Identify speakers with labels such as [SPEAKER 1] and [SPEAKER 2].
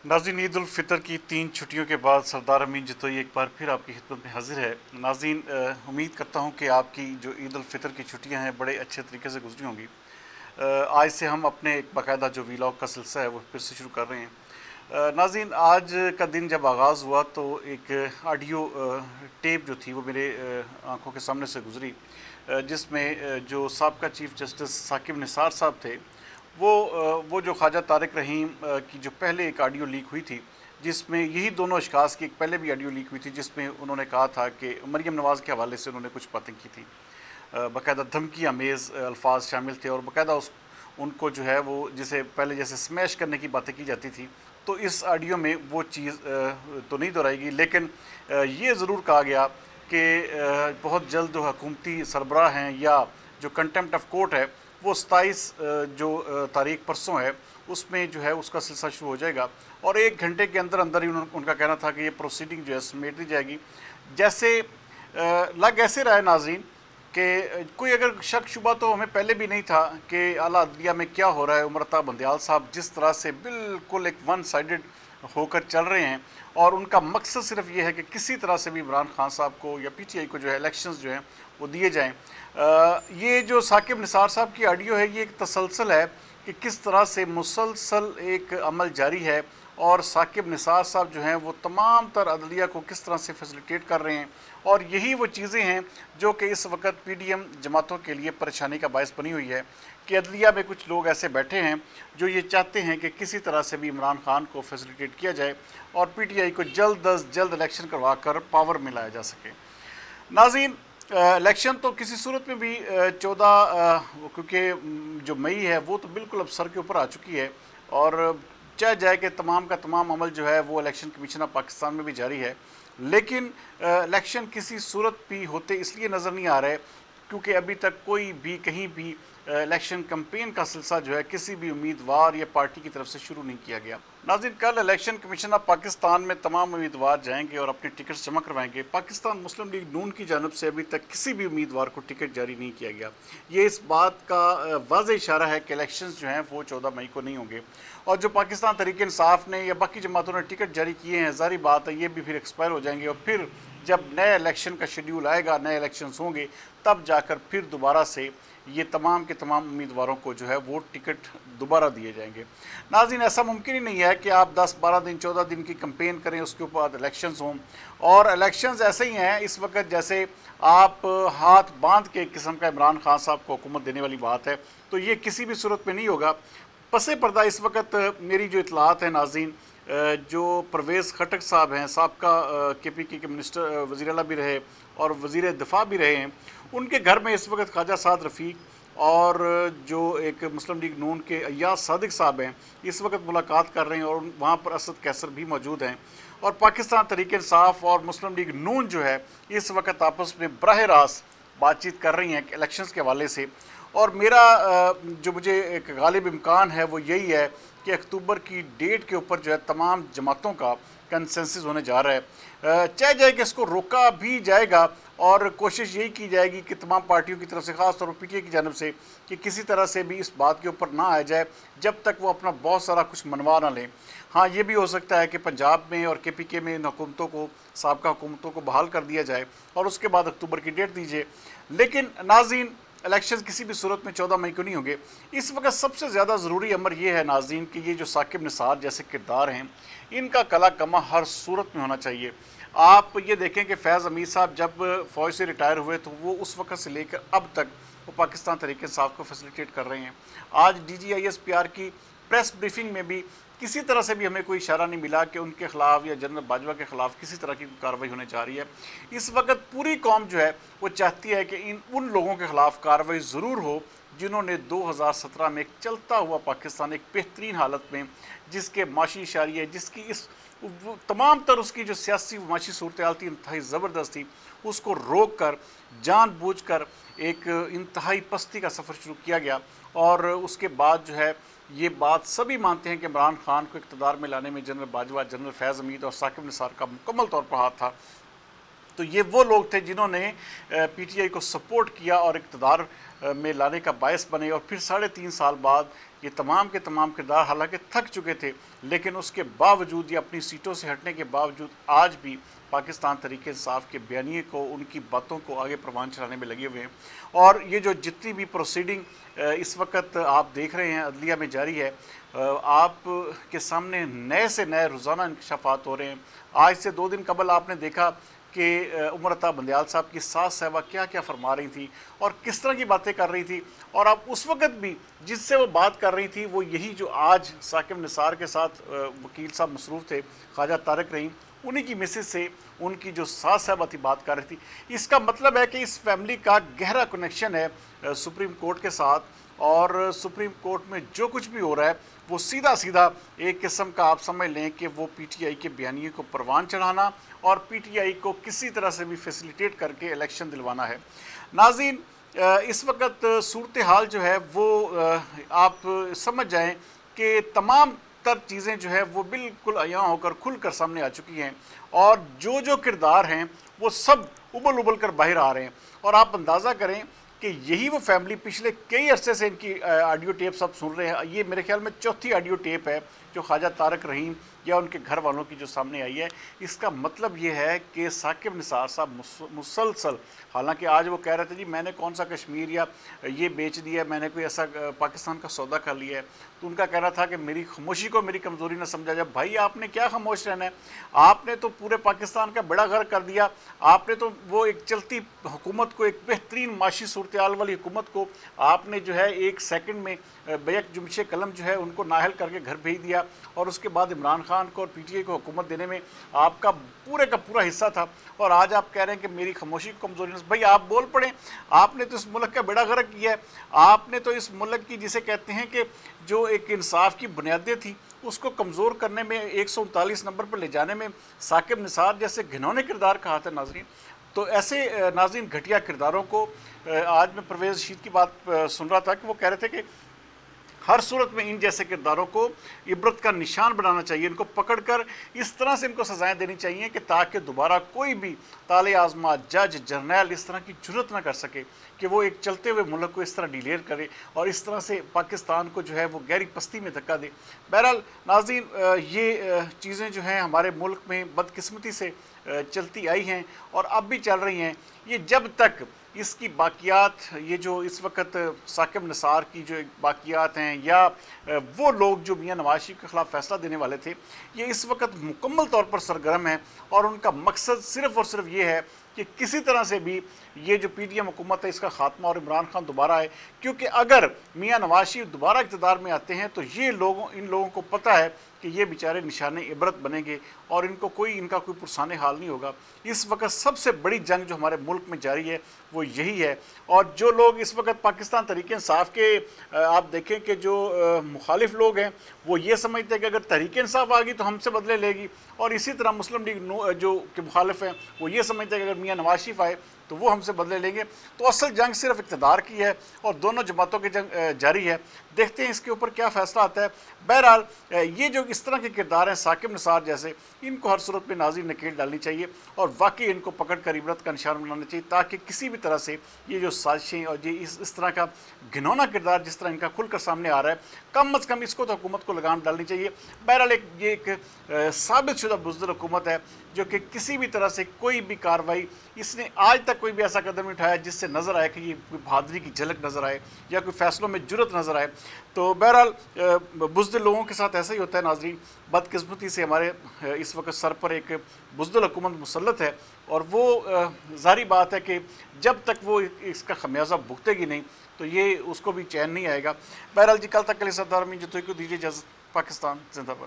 [SPEAKER 1] नाज़रीन, ईद उल फ़ितर की 3 छुट्टियों के बाद सरदार अमीन जतोई एक बार फिर आपकी खिदमत में हाजिर है। नाज़रीन, उम्मीद करता हूँ कि आपकी जो ईद उल फ़ितर की छुट्टियाँ हैं बड़े अच्छे तरीके से गुजरी होंगी। आज से हम अपने एक बाकायदा जो वीलॉग का सिलसिला है वो फिर से शुरू कर रहे हैं। नाज़रीन, आज का दिन जब आगाज़ हुआ तो एक ऑडियो टेप जो थी वो मेरे आँखों के सामने से गुजरी, जिसमें जो साबका चीफ़ जस्टिस साकिब निसार साहब थे वो जो ख्वाजा तारिक रहीम की जो पहले एक ऑडियो लीक हुई थी, जिसमें यही दोनों अशखास की एक पहले भी ऑडियो लीक हुई थी, जिसमें उन्होंने कहा था कि मरीम नवाज़ के हवाले से उन्होंने कुछ बातें की थी। बाकायदा धमकी आमेज़ अल्फाज शामिल थे और बाकायदा उनको जो है वो जिसे पहले जैसे स्मैश करने की बातें की जाती थी, तो इस ऑडियो में वो चीज़ तो नहीं दोहराएगी, लेकिन ये ज़रूर कहा गया कि बहुत जल्द जो हुकूमती सरबराह हैं या जो कंटेम्प्ट ऑफ कोर्ट है वो 27 जो तारीख परसों है उसमें जो है उसका सिलसिला शुरू हो जाएगा और 1 घंटे के अंदर अंदर ही उनका कहना था कि ये प्रोसीडिंग जो है समेट दी जाएगी। जैसे लग ऐसे रहा है नाज़रीन कि कोई अगर शक शुबा तो हमें पहले भी नहीं था कि आला अदलिया में क्या हो रहा है। उमर अता बंदयाल साहब जिस तरह से बिल्कुल एक वन साइडेड होकर चल रहे हैं और उनका मकसद सिर्फ ये है कि किसी तरह से भी इमरान खान साहब को या PTI को जो है इलेक्शंस जो हैं वो दिए जाएं। ये जो साकिब निसार साहब की ऑडियो है ये एक तसलसल है कि किस तरह से मुसलसल एक अमल जारी है और साकिब निसार साहब जो हैं वो तमाम तर अदलिया को किस तरह से फैसिलिटेट कर रहे हैं और यही वो चीज़ें हैं जो कि इस वक्त PDM जमातों के लिए परेशानी का बायस बनी हुई है कि अदलिया में कुछ लोग ऐसे बैठे हैं जो ये चाहते हैं कि किसी तरह से भी इमरान खान को फैसिलिटेट किया जाए और PTI को जल्द अज जल्द इलेक्शन करवा कर पावर में लाया जा सके। नाज़रीन, इलेक्शन तो किसी सूरत में भी 14 क्योंकि जो मई है वो तो बिल्कुल अब सर के ऊपर आ चुकी है और चाहे जाए कि तमाम का तमाम अमल जो है वो इलेक्शन कमीशन ऑफ पाकिस्तान में भी जारी है, लेकिन इलेक्शन किसी सूरत भी होते इसलिए नज़र नहीं आ रहे क्योंकि अभी तक कोई भी कहीं भी इलेक्शन कैंपेन का सिलसिला जो है किसी भी उम्मीदवार या पार्टी की तरफ से शुरू नहीं किया गया। नाज़रीन, कल इलेक्शन कमीशन ऑफ पाकिस्तान में तमाम उम्मीदवार जाएंगे और अपने टिकट्स जमा करवाएंगे। पाकिस्तान मुस्लिम लीग नून की जानब से अभी तक किसी भी उम्मीदवार को टिकट जारी नहीं किया गया। ये इस बात का वाज़ेह इशारा है कि इलेक्शंस जो हैं वो 14 मई को नहीं होंगे और जो पाकिस्तान तहरीक इंसाफ ने या बाकी जमातों ने टिकट जारी किए हैं, ज़ाहिर बात है ये भी फिर एक्सपायर हो जाएंगे और फिर जब नए इलेक्शन का शेड्यूल आएगा, नए इलेक्शंस होंगे, तब जाकर फिर दोबारा से ये तमाम के तमाम उम्मीदवारों को जो है वो टिकट दोबारा दिए जाएंगे। नाज़रीन, ऐसा मुमकिन ही नहीं है कि आप 10-12 दिन 14 दिन की कैंपेन करें उसके बाद इलेक्शंस हों और इलेक्शंस ऐसे ही हैं इस वक्त जैसे आप हाथ बांध के एक किस्म का इमरान खान साहब को हुकूमत देने वाली बात है, तो ये किसी भी सूरत में नहीं होगा। पसे पर्दा इस वक्त मेरी जो इतलात है नाज़रीन, जो परवेज़ खटक साहब हैं, साबका KPK के मिनिस्टर वज़ीर आला भी रहे और वज़ीर दिफा भी रहे हैं, उनके घर में इस वक्त ख्वाजा साद रफ़ीक और जो एक मुस्लिम लीग नून के अय्याज सादिक साहब हैं इस वक्त मुलाकात कर रहे हैं और वहाँ पर असद कैसर भी मौजूद हैं और पाकिस्तान तहरीक इंसाफ और मुस्लिम लीग नून जो है इस वक्त आपस में बराह रास्त बातचीत कर रही हैं इलेक्शंस के हवाले से। और मेरा जो मुझे एक गालिब इम्कान है वो यही है कि अक्टूबर की डेट के ऊपर जो है तमाम जमातों का कंसेंसस होने जा रहा है। चाहे जाए कि इसको रोका भी जाएगा और कोशिश यही की जाएगी कि तमाम पार्टियों की तरफ से, ख़ास तौर पर PTI की जानब से, कि किसी तरह से भी इस बात के ऊपर ना आया जाए जब तक वो अपना बहुत सारा कुछ मनवा ना लें। हाँ, ये भी हो सकता है कि पंजाब में और KPK में इन हुकूमतों को, साबका हुकूमतों को बहाल कर दिया जाए और उसके बाद अक्टूबर की डेट दीजिए, लेकिन नाज़रीन इलेक्शन किसी भी सूरत में 14 मई को नहीं होंगे। इस वक्त सबसे ज़्यादा ज़रूरी अमर ये है नाज़रीन कि ये जो साकिब निसार जैसे किरदार हैं इनका कला कमा हर सूरत में होना चाहिए। आप ये देखें कि फैज़ अमीर साहब जब फ़ौज से रिटायर हुए तो वो उस वक्त से लेकर अब तक वो पाकिस्तान तहरीक इंसाफ को फैसिलिटेट कर रहे हैं। आज DGISPR की प्रेस ब्रीफिंग में भी किसी तरह से भी हमें कोई इशारा नहीं मिला कि उनके ख़िलाफ़ या जनरल बाजवा के ख़िलाफ़ किसी तरह की कार्रवाई होने जा रही है। इस वक्त पूरी कौम जो है वो चाहती है कि उन लोगों के ख़िलाफ़ कार्रवाई ज़रूर हो जिन्होंने 2017 में एक चलता हुआ पाकिस्तान एक बेहतरीन हालत में, जिसके माशी इशारिये, जिसकी इस तमाम तर उसकी जो सियासी माशी सूरत हाल थी इंतहाई ज़बरदस्त थी, उसको रोक कर जानबूझ कर एक इंतहाई पस्ती का सफ़र शुरू किया गया और उसके बाद जो है ये बात सभी मानते हैं कि इमरान खान को इक़्तिदार में लाने में जनरल बाजवा, जनरल फैज़ हमीद और साकिब निसार का मुकम्मल तौर पर हाथ था। तो ये वो लोग थे जिन्होंने PTI को सपोर्ट किया और इक़्तिदार में लाने का बायस बने और फिर 3.5 साल बाद یہ تمام کے تمام کردار حالانکہ تھک چکے تھے، لیکن اس کے باوجود یہ اپنی سیٹوں سے ہٹنے کے باوجود آج بھی پاکستان تحریک انصاف کے بیانیے کو، ان کی باتوں کو آگے پروان چڑھانے میں لگے ہوئے ہیں۔ اور یہ جو جتنی بھی پروسیڈنگ اس وقت آپ دیکھ رہے ہیں عدلیہ میں جاری ہے، آپ کے سامنے نئے سے نئے روزانہ انکشافات ہو رہے ہیں۔ آج سے 2 دن قبل آپ نے دیکھا کہ عمر عطا بندیال صاحب کی ساس صاحبہ کیا کیا فرما رہی تھی اور کس طرح کی باتیں کر رہی تھی، اور اب اس وقت بھی جس سے وہ بات کر رہی تھی وہ یہی جو آج ثاقب نثار کے ساتھ وکیل صاحب مصروف تھے، خواجہ طارق رحیم، انہی کی مسز سے ان کی جو ساس صاحبہ تھی بات کر رہی تھی۔ اس کا مطلب ہے کہ اس فیملی کا گہرا کنیکشن ہے سپریم کورٹ کے ساتھ، اور سپریم کورٹ میں جو کچھ بھی ہو رہا ہے وہ سیدھا سیدھا ایک قسم کا آپ سمجھ لیں کہ وہ پی ٹی آئی کے بیانیے کو پروان چڑھانا اور پی ٹی آئی کو کسی طرح سے بھی فیسیلیٹیٹ کر کے الیکشن دلوانا ہے۔ ناظرین، اس وقت صورتحال جو ہے وہ آپ سمجھ جائیں کہ تمام تر چیزیں جو ہے وہ بالکل عیاں ہو کر کھل کر سامنے آ چکی ہیں، اور جو کردار ہیں وہ سب ابل ابل کر باہر آ رہے ہیں۔ اور آپ اندازہ کریں کہ یہی وہ فیملی پچھلے کئی عرصے سے ان کی آڈیو ٹیپ سب سن رہے ہیں۔ یہ میرے خیال میں چوتھی آڈیو ٹیپ ہے جو خواجہ طارق رحیم یا ان کے گھر والوں کی جو سامنے آئی ہے۔ اس کا مطلب یہ ہے کہ ثاقب نثار صاحب مسلسل، حالانکہ آج وہ کہہ رہے تھے جی میں نے کون سا کشمیر یا یہ بیچ دیا ہے، میں نے کوئی ایسا پاکستان کا سودا کر لیا ہے، تو ان کا کہنا تھا کہ میری خاموشی کو میری کمزوری نہ سمجھا جائے۔ بھائی آپ نے کیا خاموش رہنا ہے؟ آپ نے تو پورے پاکستان کا بیڑا غرق کر دیا۔ آپ نے تو وہ ایک چلتی حکومت کو، ایک بہترین معاشی صورتحال والی حکومت کو آپ نے جو ہے 1 سیکنڈ میں بیک جنبش قلم جو ہے ان کو نااہل کر کے گھر بھیج دیا، اور اس کے بعد عمران خان کو اور پی ٹی آئی کو حکومت دینے میں آپ کا پورے کا پورا حصہ تھا، اور آج آپ کہہ رہے ہیں کہ میری خاموشی کو کمزوری نہیں۔ بھائی آپ بول پڑیں، آپ نے تو اس ملک کا بیڑا غرق کیا ہے۔ آپ نے تو اس ملک کی، جسے کہتے ہیں کہ جو ایک انصاف کی بنیادیں تھیں، اس کو کمزور کرنے میں، 139 نمبر پر لے جانے میں ثاقب نثار جیسے گھنونے کردار کا ہاتھ ہے۔ ناظرین، تو ایسے ناظرین گھٹیا کرداروں کو، آج میں پرویز رشید کی بات سن رہا تھا کہ وہ کہہ رہے تھے کہ ہر صورت میں ان جیسے کرداروں کو عبرت کا نشان بنانا چاہیے، ان کو پکڑ کر اس طرح سے ان کو سزائیں دینی چاہیے کہ تاکہ دوبارہ کوئی بھی طالع آزما جج جرنیل اس طرح کی جرت نہ کر سکے کہ وہ ایک چلتے ہوئے ملک کو اس طرح ڈیلیئر کرے اور اس طرح سے پاکستان کو جو ہے وہ گہری پستی میں دھکا دے۔ بہرحال ناظرین، یہ چیزیں جو ہیں ہمارے ملک میں بدقسمتی سے چلتی آئی ہیں اور اب بھی چل رہی ہیں۔ یہ جب تک اس کی باقیات، یہ جو اس وقت ثاقب نثار کی جو باقیات ہیں، یا وہ لوگ جو میاں نواز شریف کے خلاف فیصلہ دینے والے تھے، یہ اس وقت مکمل طور پر سرگرم ہیں، اور ان کا مقصد صرف اور صرف یہ ہے کہ کسی طرح سے بھی یہ جو پی ٹی ایم حکومت ہے اس کا خاتمہ اور عمران خان دوبارہ آئے، کیونکہ اگر میاں نواز شریف دوبارہ اقتدار میں آتے ہیں تو ان لوگوں کو پتہ ہے کہ یہ بیچارے نشان عبرت بنیں گے اور ان کا کوئی پرسان حال نہیں ہوگا۔ اس وقت سب سے بڑی جنگ جو ہمارے ملک میں جاری ہے وہ یہی ہے، اور جو لوگ اس وقت پاکستان تحریک انصاف کے آپ دیکھیں کہ جو مخالف لوگ ہیں وہ یہ سمجھتے ہیں کہ اگر تحریک انصاف آ گئی تو ہم سے بدلے لے گی، اور اسی طرح مسلم لیگ جو کہ مخالف ہیں وہ یہ سمجھتے ہیں کہ اگر میاں نواز شریف آئے تو وہ ہم سے بدلے لیں گے۔ تو اصل جنگ صرف اقتدار کی ہے اور دونوں جماعتوں کی جنگ جاری ہے۔ دیکھتے ہیں اس کے اوپر کیا فیصلہ آتا ہے۔ بہرحال یہ جو اس طرح کے کردار ہیں ثاقب نثار جیسے، ان کو ہر صورت میں ناظرین نکیل ڈالنی چاہیے اور واقعی ان کو پکڑ کر عبرت کا نشان بنانا چاہیے، تاکہ کسی بھی طرح سے یہ جو سازشیں اور یہ اس طرح کا گھنونا کردار جس طرح ان کا کھل کر سامنے آ رہا ہے، کم از کم اس کو تو حکومت کو لگام ڈالنی چاہیے۔ بہرحال یہ ایک ثابت شدہ بزدل حکومت ہے جو کہ کسی بھی طرح سے کوئی بھی کارروائی، اس نے آج تک کوئی بھی ایسا قدم نہیں اٹھایا جس سے نظر آئے کہ یہ کوئی بہادری کی جھلک نظر آئے یا کوئی فیصلوں میں جرت نظر آئے۔ تو بہرحال بزدل لوگوں کے ساتھ ایسا ہی ہوتا ہے ناظرین۔ بدقسمتی سے ہمارے اس وقت سر پر ایک بزدل حکومت مسلط ہے، اور وہ ظاہری بات ہے کہ جب تک وہ اس کا خمیازہ بھگتے گی نہیں تو یہ اس کو بھی چین نہیں آئے گا۔ بہرحال جی، کل تک کے لیے سردار امین جتوئی کو دیجیے اجازت۔ پاکستان زندہ باد۔